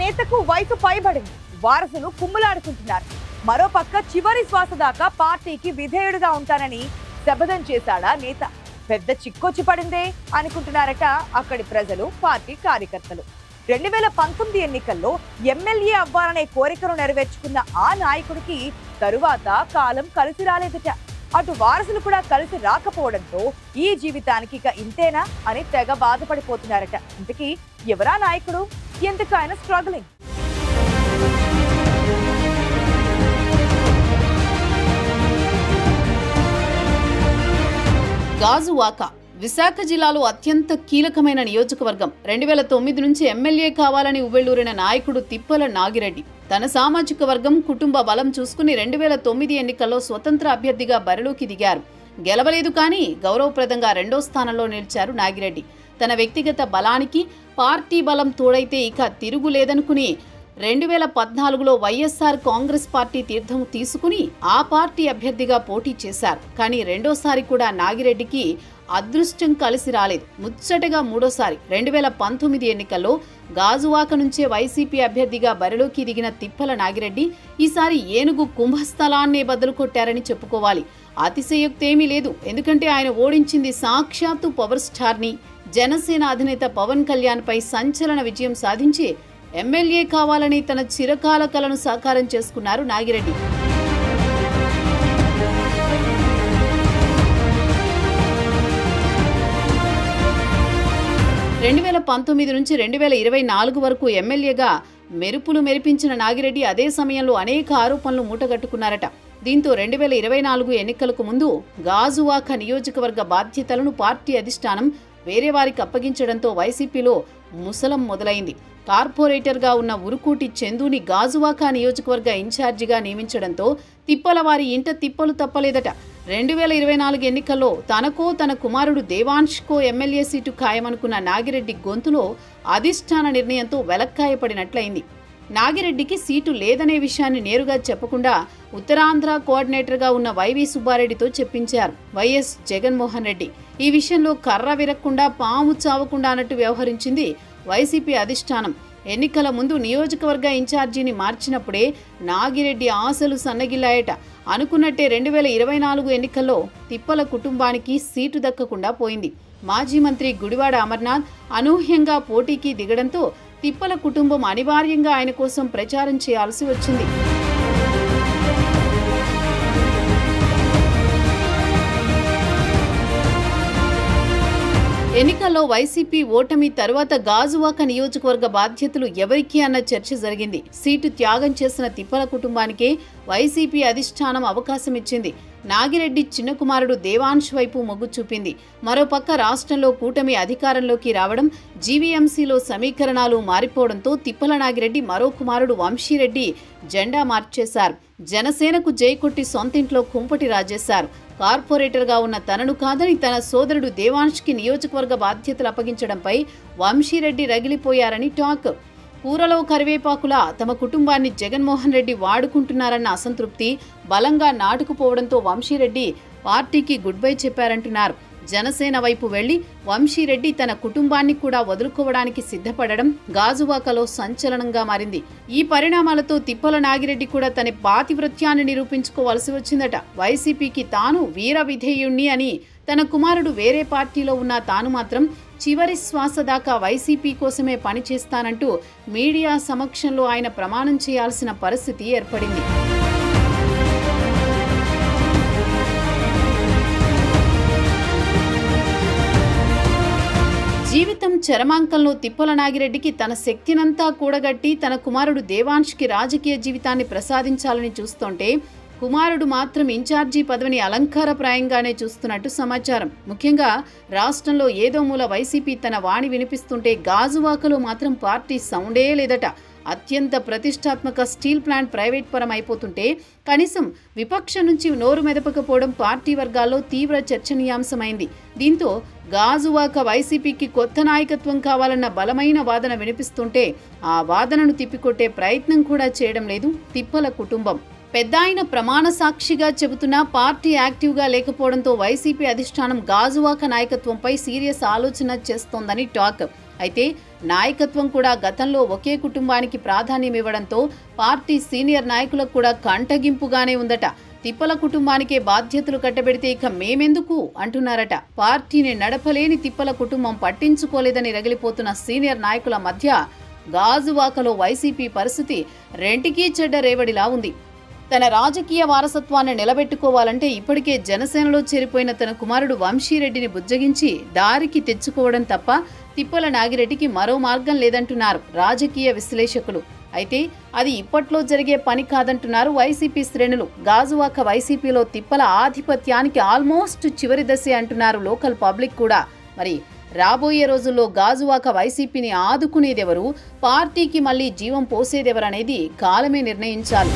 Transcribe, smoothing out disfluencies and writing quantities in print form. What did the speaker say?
నేతకు వయసు పైబడింది. వారసులు కుమ్ములాడుకుంటున్నారు. మరోపక్క చివరి శ్వాస దాకా పార్టీకి విధేయుడుగా ఉంటానని శపథం చేశాడా నేత. పెద్ద చిక్కొచ్చి పడిందే అనుకుంటున్నారట అక్కడి ప్రజలు, పార్టీ కార్యకర్తలు. 2019 ఎన్నికల్లో ఎమ్మెల్యే అవ్వాలనే కోరికను నెరవేర్చుకున్న ఆ నాయకుడికి తరువాత కాలం కలిసి రాలేదట. అటు వారసులు కూడా కలిసి రాకపోవడంతో ఈ జీవితానికి ఇక ఇంతేనా అని తెగ బాధపడిపోతున్నారట. ఇంతకీ ఎవరా నాయకుడు? ఎందుకు ఆయన స్ట్రగ్లింగ్? గాజువాక విశాఖ జిల్లాలో అత్యంత కీలకమైన నియోజకవర్గం. 2009 నుంచి ఎమ్మెల్యే కావాలని ఉవ్వెళ్లూరిన నాయకుడు తిప్పల నాగిరెడ్డి తన సామాజిక వర్గం, కుటుంబ బలం చూసుకుని 2009 ఎన్నికల్లో స్వతంత్ర అభ్యర్థిగా బరిలోకి దిగారు. గెలవలేదు కానీ గౌరవప్రదంగా 2వ స్థానంలో నిలిచారు నాగిరెడ్డి. తన వ్యక్తిగత బలానికి పార్టీ బలం తోడైతే ఇక తిరుగులేదనుకుని 2014లో వైఎస్ఆర్ కాంగ్రెస్ పార్టీ తీర్థం తీసుకుని ఆ పార్టీ అభ్యర్థిగా పోటీ చేశారు. కానీ రెండోసారి కూడా నాగిరెడ్డికి అదృష్టం కలిసి రాలేదు. ముచ్చటగా మూడోసారి 2019 ఎన్నికల్లో గాజువాక నుంచే వైసీపీ అభ్యర్థిగా బరిలోకి దిగిన తిప్పల నాగిరెడ్డి ఈసారి ఏనుగు కుంభస్థలాన్నే బదులు కొట్టారని చెప్పుకోవాలి. అతిశయోక్తేమీ లేదు. ఎందుకంటే ఆయన ఓడించింది సాక్షాత్తు పవర్ స్టార్ని, జనసేన అధినేత పవన్ కళ్యాణ్ పై సంచలన విజయం సాధించి ఎమ్మెల్యే కావాలని తన చిరకాల కలను సాకారం చేసుకున్నారు నాగిరెడ్డి. రెండు 2019 నుంచి 2024 వరకు ఎమ్మెల్యేగా మెరుపులు మెరిపించిన నాగిరెడ్డి అదే సమయంలో అనేక ఆరోపణలు మూటగట్టుకున్నారట. దీంతో 2024 ఎన్నికలకు ముందు గాజువాక నియోజకవర్గ బాధ్యతలను పార్టీ అధిష్టానం వేరే వారికి అప్పగించడంతో వైసీపీలో ముసలం మొదలైంది. కార్పొరేటర్గా ఉన్న ఉరుకూటి చందుని గాజువాక నియోజకవర్గ ఇన్ఛార్జిగా నియమించడంతో తిప్పల వారి ఇంట తిప్పలు తప్పలేదట. 2024 ఎన్నికల్లో తనకో తన కుమారుడు దేవాంష్కో ఎమ్మెల్యే సీటు ఖాయమనుకున్న నాగిరెడ్డి గొంతులో అధిష్టాన నిర్ణయంతో వెలక్కాయపడినట్లయింది. నాగిరెడ్డికి సీటు లేదనే విషయాన్ని నేరుగా చెప్పకుండా ఉత్తరాంధ్ర కోఆర్డినేటర్గా ఉన్న వైవి సుబ్బారెడ్డితో చెప్పించారు వైఎస్ జగన్మోహన్ రెడ్డి. ఈ విషయంలో కర్ర విరక్కుండా పాము చావకుండా అన్నట్టు వ్యవహరించింది వైసీపీ అధిష్టానం. ఎన్నికల ముందు నియోజకవర్గ ఇన్ఛార్జీని మార్చినప్పుడే నాగిరెడ్డి ఆశలు సన్నగిల్లాయట. అనుకున్నట్టే 2024 ఎన్నికల్లో తిప్పల కుటుంబానికి సీటు దక్కకుండా పోయింది. మాజీ మంత్రి గుడివాడ అమర్నాథ్ అనూహ్యంగా పోటీకి దిగడంతో తిప్పల కుటుంబం అనివార్యంగా ఆయన కోసం ప్రచారం చేయాల్సి వచ్చింది. ఎన్నికల్లో వైసీపీ ఓటమి తర్వాత గాజువాక నియోజకవర్గ బాధ్యతలు ఎవరికి అన్న చర్చ జరిగింది. సీటు త్యాగం చేసిన తిప్పల కుటుంబానికే వైసీపీ అధిష్టానం అవకాశం ఇచ్చింది. నాగిరెడ్డి చిన్న కుమారుడు దేవాంశ్ వైపు మొగ్గు చూపింది. మరోపక్క రాష్ట్రంలో కూటమి అధికారంలోకి రావడం, జీవీఎంసీలో సమీకరణాలు మారిపోవడంతో తిప్పల నాగిరెడ్డి మరో కుమారుడు వంశీరెడ్డి జెండా మార్చేశారు. జనసేనకు జై కొట్టి సొంతింట్లో కుంపటి రాజేశారు. కార్పొరేటర్గా ఉన్న తనను కాదని తన సోదరుడు దేవాంష్కి నియోజకవర్గ బాధ్యతలు అప్పగించడంపై వంశీరెడ్డి రగిలిపోయారని టాక్. కూరలో కరివేపాకులా తమ కుటుంబాన్ని జగన్మోహన్ రెడ్డి వాడుకుంటున్నారన్న అసంతృప్తి బలంగా నాటుకుపోవడంతో వంశీరెడ్డి పార్టీకి గుడ్ బై చెప్పారంటున్నారు. జనసేన వైపు వెళ్లి వంశీరెడ్డి తన కుటుంబాన్ని కూడా వదులుకోవడానికి సిద్ధపడడం గాజువాకలో సంచలనంగా మారింది. ఈ పరిణామాలతో తిప్పల నాగిరెడ్డి కూడా తన పాతివ్రత్యాన్ని నిరూపించుకోవాల్సి వచ్చిందట. వైసీపీకి తాను వీర విధేయుణ్ణి అని, తన కుమారుడు వేరే పార్టీలో ఉన్న తాను మాత్రం చివరి శ్వాస దాకా వైసీపీ కోసమే పనిచేస్తానంటూ మీడియా సమక్షంలో ఆయన ప్రమాణం చేయాల్సిన పరిస్థితి ఏర్పడింది. జీవితం చరమాంకంలో తిప్పల నాగిరెడ్డికి తన శక్తినంతా కూడగట్టి తన కుమారుడు దేవాంష్కి రాజకీయ జీవితాన్ని ప్రసాదించాలని చూస్తుంటే కుమారుడు మాత్రం ఇన్ఛార్జీ పదవిని అలంకారప్రాయంగానే చూస్తున్నట్టు సమాచారం. ముఖ్యంగా రాష్ట్రంలో ఏదో మూల వైసీపీ తన వాణి వినిపిస్తుంటే గాజువాకలో మాత్రం పార్టీ సౌండే లేదట. అత్యంత ప్రతిష్టాత్మక స్టీల్ ప్లాంట్ ప్రైవేట్ పరం అయిపోతుంటే కనీసం విపక్షం నుంచి నోరు మెదపకపోవడం పార్టీ వర్గాల్లో తీవ్ర చర్చనీయాంశమైంది. దీంతో గాజువాక వైసీపీకి కొత్త నాయకత్వం కావాలన్న బలమైన వాదన వినిపిస్తుంటే ఆ వాదనను తిప్పికొట్టే ప్రయత్నం కూడా చేయడం లేదు తిప్పల కుటుంబం. పెద్దాయన ప్రమాణ సాక్షిగా చెబుతున్నా పార్టీ యాక్టివ్గా లేకపోవడంతో వైసీపీ అధిష్టానం గాజువాక నాయకత్వంపై సీరియస్ ఆలోచన చేస్తోందని టాక్. అయితే నాయకత్వం కూడా గతంలో ఒకే కుటుంబానికి ప్రాధాన్యం ఇవ్వడంతో పార్టీ సీనియర్ నాయకులకు కూడా కంటగింపుగానే ఉందట. తిప్పల కుటుంబానికే బాధ్యతలు కట్టబెడితే ఇక మేమెందుకు అంటున్నారట. పార్టీని నడపలేని తిప్పల కుటుంబం పట్టించుకోలేదని రగిలిపోతున్న సీనియర్ నాయకుల మధ్య గాజువాకలో వైసీపీ పరిస్థితి రెంటికీ చెడ్డ రేవడిలా ఉంది. తన రాజకీయ వారసత్వాన్ని నిలబెట్టుకోవాలంటే ఇప్పటికే జనసేనలో చేరిపోయిన తన కుమారుడు వంశీరెడ్డిని బుజ్జగించి దారికి తెచ్చుకోవడం తప్ప తిప్పల నాగిరెడ్డికి మరో మార్గం లేదంటున్నారు రాజకీయ విశ్లేషకులు. అయితే అది ఇప్పట్లో జరిగే పని కాదంటున్నారు వైసీపీ శ్రేణులు. గాజువాక వైసీపీలో తిప్పల ఆధిపత్యానికి ఆల్మోస్ట్ చివరి దశే అంటున్నారు లోకల్ పబ్లిక్ కూడా. మరి రాబోయే రోజుల్లో గాజువాక వైసీపీని ఆదుకునేదెవరు, పార్టీకి మళ్లీ జీవం పోసేదెవరనేది కాలమే నిర్ణయించాలి.